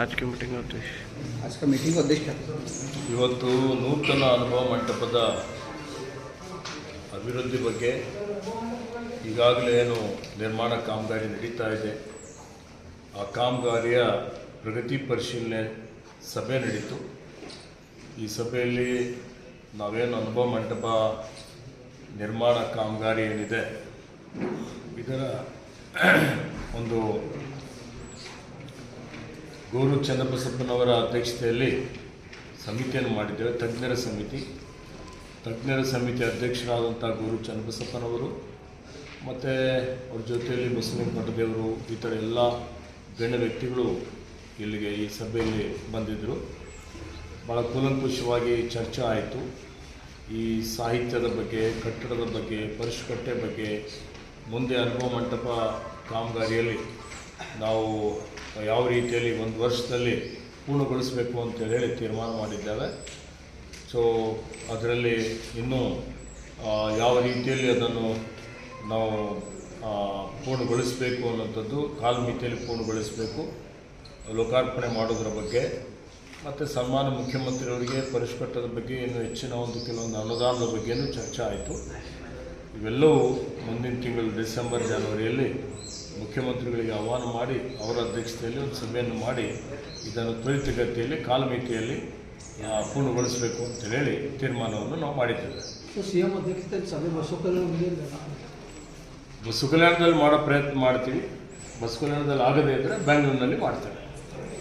आज की मीटिंग उद्देश्य आज का मीटिंग उद्देश्य क्या था? ಇವತ್ತು ನೂತನ ಅನುಭವ ಮಂಟಪದ ಅಭಿವೃದ್ಧಿ ಬಗ್ಗೆ ಈಗಾಗಲೇ ಏನು ನಿರ್ಮಾಣ ಕಾಮಗಾರಿ ನಡೀತಾ ಇದೆ ಆ ಕಾಮಗಾರಿಯ ಪ್ರಗತಿ ಪರಿಶೀಲನೆ ಸಭೆ ನಡೀತು. ಈ ಸಭೆಯಲ್ಲಿ ನಾವೇನು ಅನುಭವ ಮಂಟಪ ನಿರ್ಮಾಣ ಕಾಮಗಾರಿ ಏನಿದೆ ಇದರ ಒಂದು ಗೌರವ ಚನ್ನಬಸಪ್ಪನವರ ಅಧ್ಯಕ್ಷತೆಯಲ್ಲಿ ಸಮಿತಿಯನ್ನು ಮಾಡಿದ್ದೇವೆ. ತಜ್ಞರ ಸಮಿತಿ ಅಧ್ಯಕ್ಷರಾದಂಥ ಗೌರವ ಚನ್ನಬಸಪ್ಪನವರು ಮತ್ತು ಅವ್ರ ಜೊತೆಯಲ್ಲಿ ಬಸವಲಿಂಗ ಮಠದೇವರು ಈ ಥರ ಎಲ್ಲ ಗಣ್ಯ ವ್ಯಕ್ತಿಗಳು ಇಲ್ಲಿಗೆ ಈ ಸಭೆಯಲ್ಲಿ ಬಂದಿದ್ದರು. ಭಾಳ ಕೂಲಂಕುಷವಾಗಿ ಚರ್ಚೆ ಆಯಿತು. ಈ ಸಾಹಿತ್ಯದ ಬಗ್ಗೆ, ಕಟ್ಟಡದ ಬಗ್ಗೆ, ಪರಿಷ್ಕಟ್ಟೆ ಬಗ್ಗೆ, ಮುಂದೆ ಅನುಭವ ಮಂಟಪ ಕಾಮಗಾರಿಯಲ್ಲಿ ನಾವು ಯಾವ ರೀತಿಯಲ್ಲಿ ಒಂದು ವರ್ಷದಲ್ಲಿ ಪೂರ್ಣಗೊಳಿಸಬೇಕು ಅಂತ ಹೇಳಿ ತೀರ್ಮಾನ ಮಾಡಿದ್ದೇವೆ. ಸೊ ಅದರಲ್ಲಿ ಇನ್ನೂ ಯಾವ ರೀತಿಯಲ್ಲಿ ಅದನ್ನು ನಾವು ಪೂರ್ಣಗೊಳಿಸಬೇಕು ಅನ್ನೋಂಥದ್ದು, ಕಾಲಮಿತಿಯಲ್ಲಿ ಪೂರ್ಣಗೊಳಿಸಬೇಕು, ಲೋಕಾರ್ಪಣೆ ಮಾಡೋದ್ರ ಬಗ್ಗೆ ಮತ್ತು ಸನ್ಮಾನ್ಯ ಮುಖ್ಯಮಂತ್ರಿಯವರಿಗೆ ಪರಿಷ್ಕಟ್ಟದ ಬಗ್ಗೆ ಇನ್ನೂ ಹೆಚ್ಚಿನ ಕೆಲವೊಂದು ಅನುದಾನದ ಬಗ್ಗೆಯೂ ಚರ್ಚೆ ಆಯಿತು. ಇವೆಲ್ಲವೂ ಮುಂದಿನ ತಿಂಗಳು ಡಿಸೆಂಬರ್ ಜನವರಿಯಲ್ಲಿ ಮುಖ್ಯಮಂತ್ರಿಗಳಿಗೆ ಆಹ್ವಾನ ಮಾಡಿ ಅವರ ಅಧ್ಯಕ್ಷತೆಯಲ್ಲಿ ಒಂದು ಸಭೆಯನ್ನು ಮಾಡಿ ಇದನ್ನು ತ್ವರಿತಗತಿಯಲ್ಲಿ ಕಾಲಮಿತಿಯಲ್ಲಿ ಪೂರ್ಣಗೊಳಿಸಬೇಕು ಅಂತ ಹೇಳಿ ತೀರ್ಮಾನವನ್ನು ನಾವು ಮಾಡಿದ್ದೇವೆ. ಸಿಎಂ ಅಧ್ಯಕ್ಷತೆಯಲ್ಲಿ ಸಭೆ ಬಸವ ಕಲ್ಯಾಣದಲ್ಲಿ ಮಾಡೋ ಪ್ರಯತ್ನ ಮಾಡ್ತೀವಿ. ಬಸವ ಕಲ್ಯಾಣದಲ್ಲಿ ಆಗದೇ ಇದ್ದರೆ ಬೆಂಗಳೂರಿನಲ್ಲಿ ಮಾಡ್ತೇವೆ.